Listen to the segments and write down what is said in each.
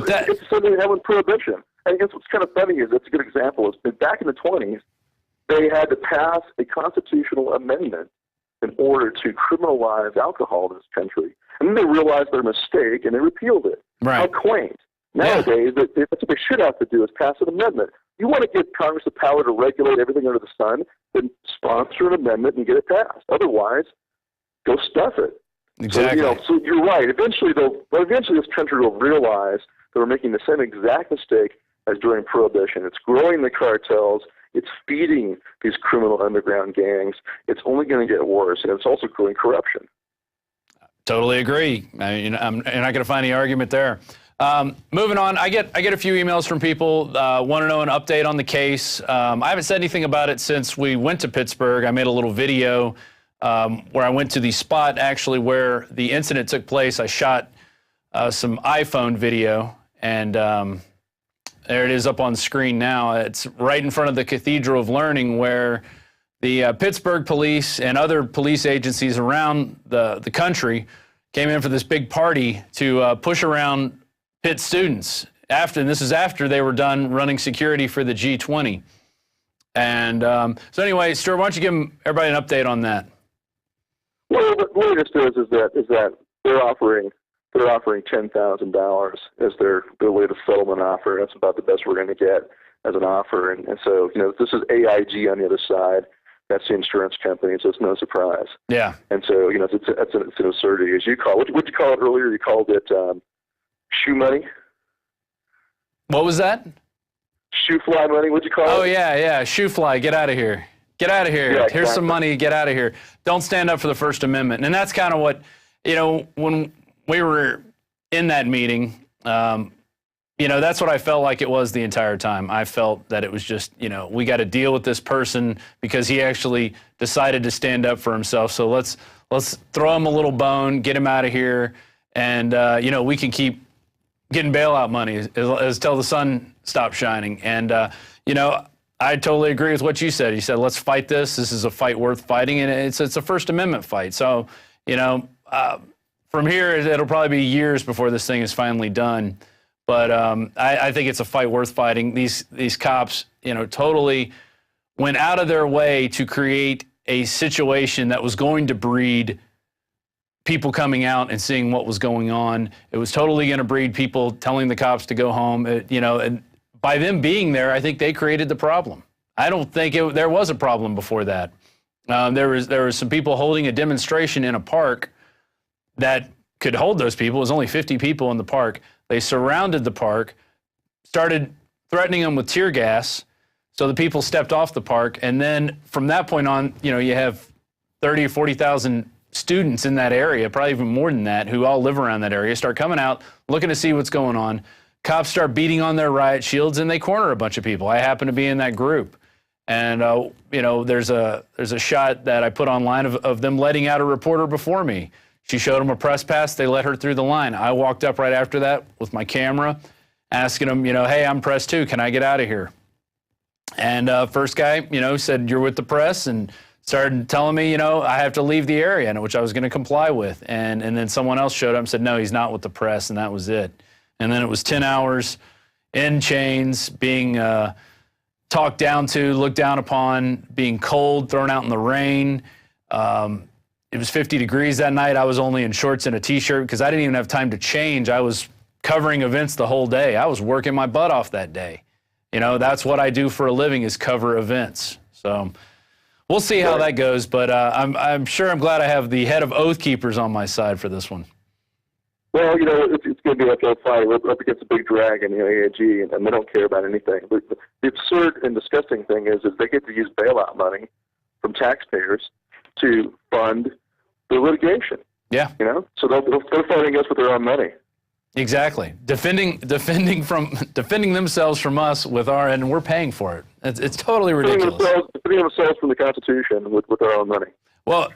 But it's something they have with prohibition. And I guess what's kind of funny is that's a good example. Is back in the 20s, they had to pass a constitutional amendment in order to criminalize alcohol in this country. And then they realized their mistake and they repealed it. Right. How quaint. Nowadays, that's what they should have to do is pass an amendment. You want to give Congress the power to regulate everything under the sun, then sponsor an amendment and get it passed. Otherwise, go stuff it. Exactly. So you're right. Eventually this country will realize that we're making the same exact mistake as during Prohibition. It's growing the cartels. It's feeding these criminal underground gangs. It's only going to get worse, and it's also growing corruption. Totally agree. I'm not going to find any argument there. Moving on, I get a few emails from people want to know an update on the case. I haven't said anything about it since we went to Pittsburgh. I made a little video where I went to the spot actually where the incident took place. I shot some iPhone video, and there it is up on screen now. It's right in front of the Cathedral of Learning, where the Pittsburgh police and other police agencies around the country came in for this big party to push around Pitt students. And this is after they were done running security for the G20. And so anyway, Stuart, why don't you give everybody an update on that? Well, the latest is that they're offering $10,000 as their latest settlement offer. That's about the best we're going to get as an offer. And so, this is AIG on the other side. That's the insurance company, so it's no surprise. Yeah. And so, it's an absurdity, as you call it. What did you call it earlier? You called it shoe money. What was that? Shoe fly money. What'd you call it? Oh, yeah. Shoe fly. Get out of here. Get out of here. Yeah, Here's some money. Get out of here. Don't stand up for the First Amendment. And that's kind of what, when we were in that meeting, that's what I felt like it was the entire time. I felt that it was just, we got to deal with this person because he actually decided to stand up for himself. So let's throw him a little bone, get him out of here, and we can keep getting bailout money as till the sun stops shining. And I totally agree with what you said. You said, let's fight this. This is a fight worth fighting, and it's a First Amendment fight. So from here, it'll probably be years before this thing is finally done. But I think it's a fight worth fighting. These cops, totally went out of their way to create a situation that was going to breed people coming out and seeing what was going on. It was totally going to breed people telling the cops to go home. And by them being there, I think they created the problem. I don't think there was a problem before that. There was some people holding a demonstration in a park that could hold those people. It was only 50 people in the park. They surrounded the park, started threatening them with tear gas, so the people stepped off the park. And then from that point on, you have 30 or 40,000 students in that area, probably even more than that, who all live around that area, start coming out, looking to see what's going on. Cops start beating on their riot shields, and they corner a bunch of people. I happen to be in that group. And, there's a shot that I put online of them letting out a reporter before me. She showed them a press pass. They let her through the line. I walked up right after that with my camera, asking them, hey, I'm press too. Can I get out of here? And first guy, said, you're with the press, and started telling me, I have to leave the area, which I was going to comply with. And then someone else showed up and said, no, he's not with the press, and that was it. And then it was 10 hours in chains, being talked down to, looked down upon, being cold, thrown out in the rain. It was 50 degrees that night. I was only in shorts and a T-shirt because I didn't even have time to change. I was covering events the whole day. I was working my butt off that day. That's what I do for a living, is cover events. So we'll see how that goes. But I'm sure I'm glad I have the head of Oath Keepers on my side for this one. Well, it's going to be like a fight. We're up against a big dragon, AIG, and they don't care about anything. But the absurd and disgusting thing is they get to use bailout money from taxpayers to fund the litigation. Yeah. So they're fighting us with their own money. Exactly. Defending themselves from us and we're paying for it. It's totally ridiculous. Defending themselves from the Constitution with their own money. Well,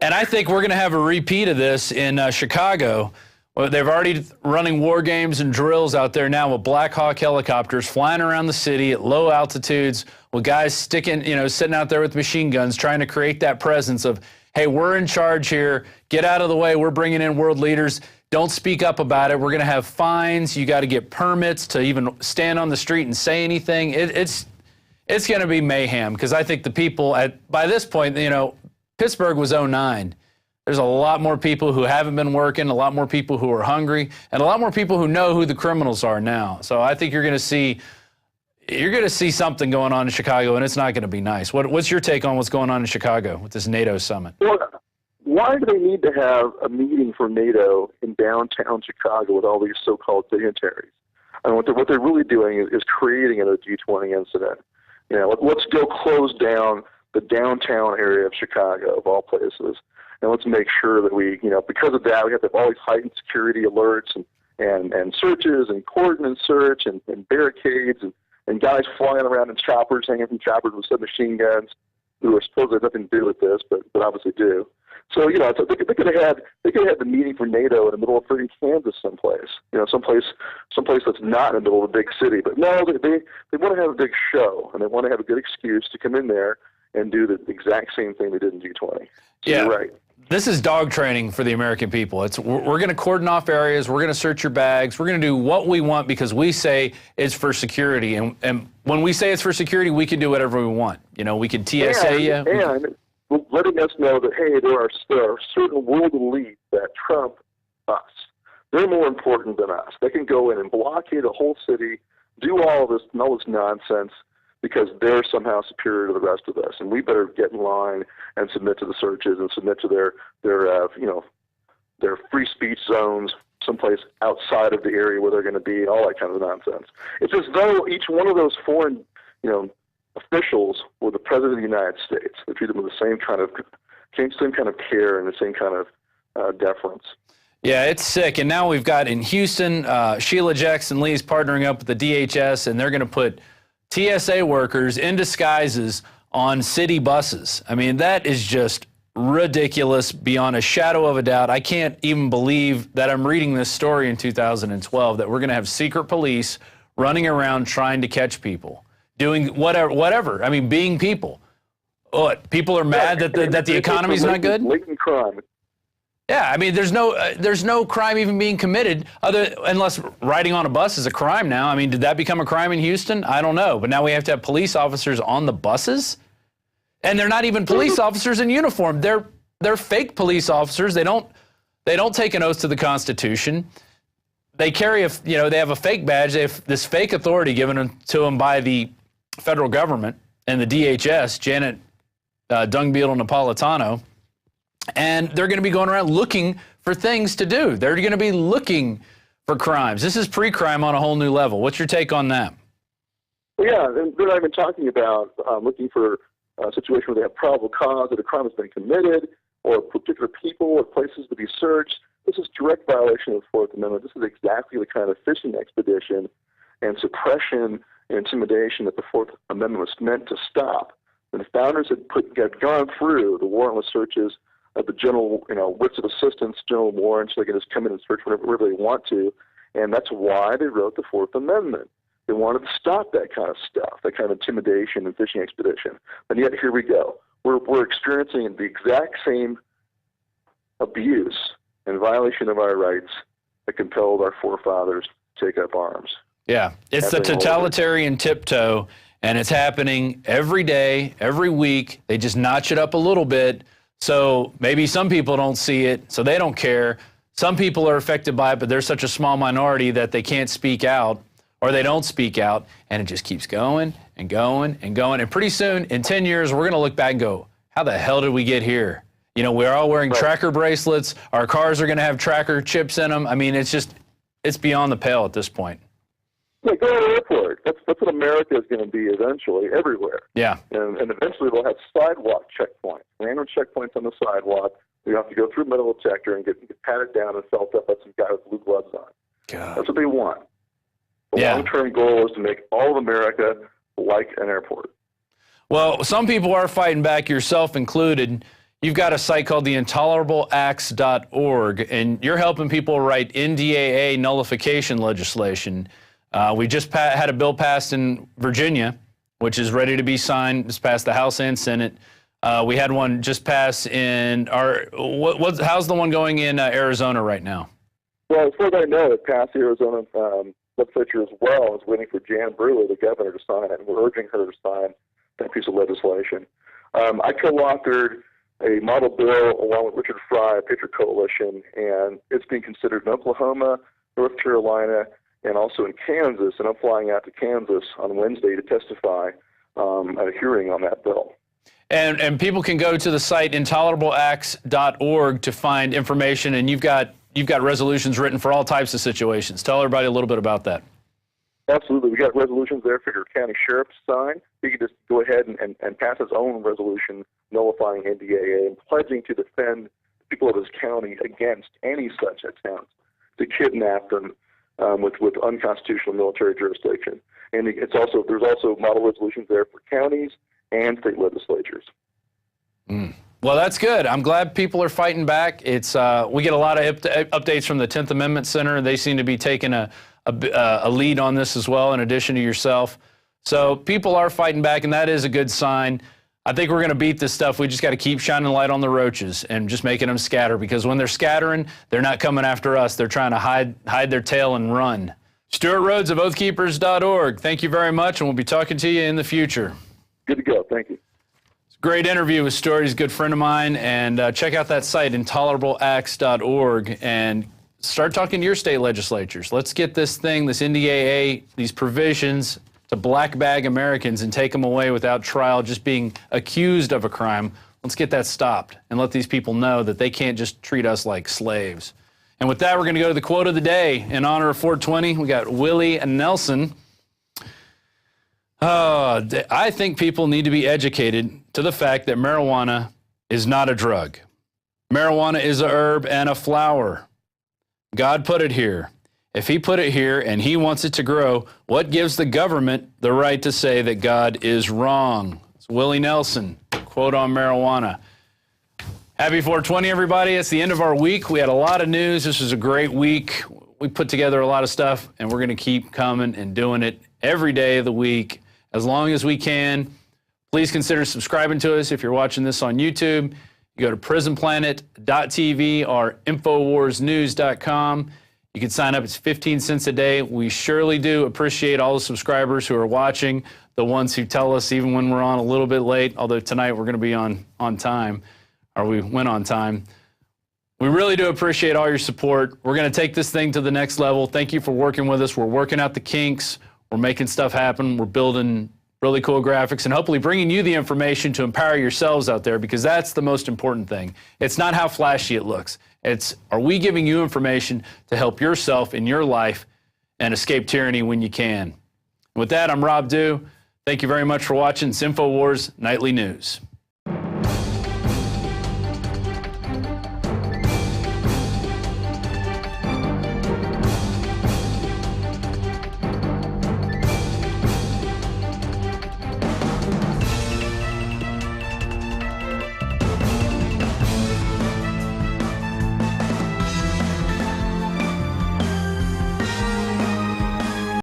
and I think we're going to have a repeat of this in Chicago. Well, they've already running war games and drills out there now with Black Hawk helicopters flying around the city at low altitudes with guys sitting out there with machine guns, trying to create that presence of, hey, we're in charge here. Get out of the way. We're bringing in world leaders. don't speak up about it. We're going to have fines. You got to get permits to even stand on the street and say anything. It's going to be mayhem, because I think the people by this point, Pittsburgh was 2009. There's a lot more people who haven't been working, a lot more people who are hungry, and a lot more people who know who the criminals are now. So I think you're going to see something going on in Chicago, and it's not going to be nice. What's your take on what's going on in Chicago with this NATO summit? Well, why do they need to have a meeting for NATO in downtown Chicago with all these so-called dignitaries? I mean, what they're really doing is creating a G20 incident. Let's go close down the downtown area of Chicago, of all places, and let's make sure that we, because of that, we have to have all these heightened security alerts and searches and coordinate search and barricades and guys flying around in choppers, hanging from choppers with submachine guns, who are supposed to have nothing to do with this, but obviously do. So, they could have had the meeting for NATO in the middle of freaking Kansas someplace, someplace that's not in the middle of a big city. But no, they want to have a big show, and they want to have a good excuse to come in there and do the exact same thing they did in G20. So yeah. You're right. This is dog training for the American people. We're going to cordon off areas. We're going to search your bags. We're going to do what we want because we say it's for security. And when we say it's for security, we can do whatever we want. We can TSA you. And letting us know that, hey, there are certain world elites that trump us. They're more important than us. They can go in and blockade a whole city, do all this nonsense, because they're somehow superior to the rest of us, and we better get in line and submit to the searches and submit to their free speech zones someplace outside of the area where they're going to be, and all that kind of nonsense. It's as though each one of those foreign, officials were the president of the United States. They treat them with the same kind of care and the same kind of deference. Yeah, it's sick. And now we've got in Houston, Sheila Jackson Lee's partnering up with the DHS, and they're going to put TSA workers in disguises on city buses. I mean, that is just ridiculous beyond a shadow of a doubt. I can't even believe that I'm reading this story in 2012, that we're going to have secret police running around trying to catch people, doing whatever. I mean, being people. People are mad that the economy's not good? Latent crime. Yeah, I mean, there's no crime even being committed unless riding on a bus is a crime now. I mean, did that become a crime in Houston? I don't know. But now we have to have police officers on the buses, and they're not even police officers in uniform. They're fake police officers. They don't take an oath to the Constitution. They carry they have a fake badge. They have this fake authority given to them by the federal government and the DHS, Janet Dungbeetle Napolitano. And they're going to be going around looking for things to do. They're going to be looking for crimes. This is pre-crime on a whole new level. What's your take on that? Well, yeah, and they're not even talking about looking for a situation where they have probable cause that a crime has been committed, or particular people or places to be searched. This is direct violation of the Fourth Amendment. This is exactly the kind of fishing expedition and suppression and intimidation that the Fourth Amendment was meant to stop. And the founders had gone through the warrantless searches of the general, writs of assistance, general warrants, so they can just come in and search wherever they want to. And that's why they wrote the Fourth Amendment. They wanted to stop that kind of stuff, that kind of intimidation and fishing expedition. And yet here we go. We're experiencing the exact same abuse and violation of our rights that compelled our forefathers to take up arms. Yeah, it's the totalitarian tiptoe, and it's happening every day, every week. They just notch it up a little bit. So maybe some people don't see it, so they don't care. Some people are affected by it, but they're such a small minority that they can't speak out, or they don't speak out, and it just keeps going and going and going. And pretty soon, in 10 years, we're going to look back and go, how the hell did we get here? We're all wearing tracker bracelets. Our cars are going to have tracker chips in them. I mean, it's beyond the pale at this point. Yeah, go to the airport. That's what America is going to be eventually, everywhere. Yeah. And eventually they'll have sidewalk checkpoints, random checkpoints on the sidewalk. You have to go through a metal detector and get patted down and felt up by some guy with blue gloves on. God. That's what they want. The long-term goal is to make all of America like an airport. Well, some people are fighting back, yourself included. You've got a site called the intolerableacts.org, and you're helping people write NDAA nullification legislation. We just had a bill passed in Virginia, which is ready to be signed. It's passed the House and Senate. We had one just pass in how's the one going in Arizona right now? Well, as far as I know, it passed the Arizona legislature as well. Is waiting for Jan Brewer, the governor, to sign it, and we're urging her to sign that piece of legislation. I co-authored a model bill along with Richard Fry, Patriot Coalition, and it's being considered in Oklahoma, North Carolina, and also in Kansas. And I'm flying out to Kansas on Wednesday to testify at a hearing on that bill. And people can go to the site intolerableacts.org to find information, and you've got resolutions written for all types of situations. Tell everybody a little bit about that. Absolutely. We got resolutions there for your county sheriff to sign. He can just go ahead and pass his own resolution nullifying NDAA and pledging to defend the people of his county against any such attempt to kidnap them with unconstitutional military jurisdiction. And there's also model resolutions there for counties and state legislatures. Well, that's good. I'm glad people are fighting back. It's we get a lot of updates from the 10th Amendment Center. They seem to be taking a lead on this as well, in addition to yourself. So people are fighting back, and that is a good sign. I think we're going to beat this stuff. We just got to keep shining light on the roaches and just making them scatter, because when they're scattering, they're not coming after us. They're trying to hide their tail and run. Stuart Rhodes of oathkeepers.org. Thank you very much, and we'll be talking to you in the future. Good to go. Thank you. Great interview with Stuart. He's a good friend of mine. And check out that site, intolerableacts.org, and start talking to your state legislatures. Let's get this thing, this NDAA, these provisions to black bag Americans and take them away without trial, just being accused of a crime. Let's get that stopped and let these people know that they can't just treat us like slaves. And with that, we're going to go to the quote of the day. In honor of 420, we got Willie Nelson. I think people need to be educated to the fact that marijuana is not a drug. Marijuana is a herb and a flower. God put it here. If he put it here and he wants it to grow, what gives the government the right to say that God is wrong? It's Willie Nelson, quote on marijuana. Happy 420, everybody. It's the end of our week. We had a lot of news. This was a great week. We put together a lot of stuff, and we're going to keep coming and doing it every day of the week as long as we can. Please consider subscribing to us if you're watching this on YouTube. You go to prisonplanet.tv or infowarsnews.com. You can sign up. It's 15 cents a day. We surely do appreciate all the subscribers who are watching, the ones who tell us even when we're on a little bit late, although tonight we're going to be on time, or we went on time. We really do appreciate all your support. We're going to take this thing to the next level. Thank you for working with us. We're working out the kinks. We're making stuff happen. We're building really cool graphics and hopefully bringing you the information to empower yourselves out there, because that's the most important thing. It's not how flashy it looks. It's, are we giving you information to help yourself in your life and escape tyranny when you can? With that, I'm Rob Dew. Thank you very much for watching InfoWars Nightly News.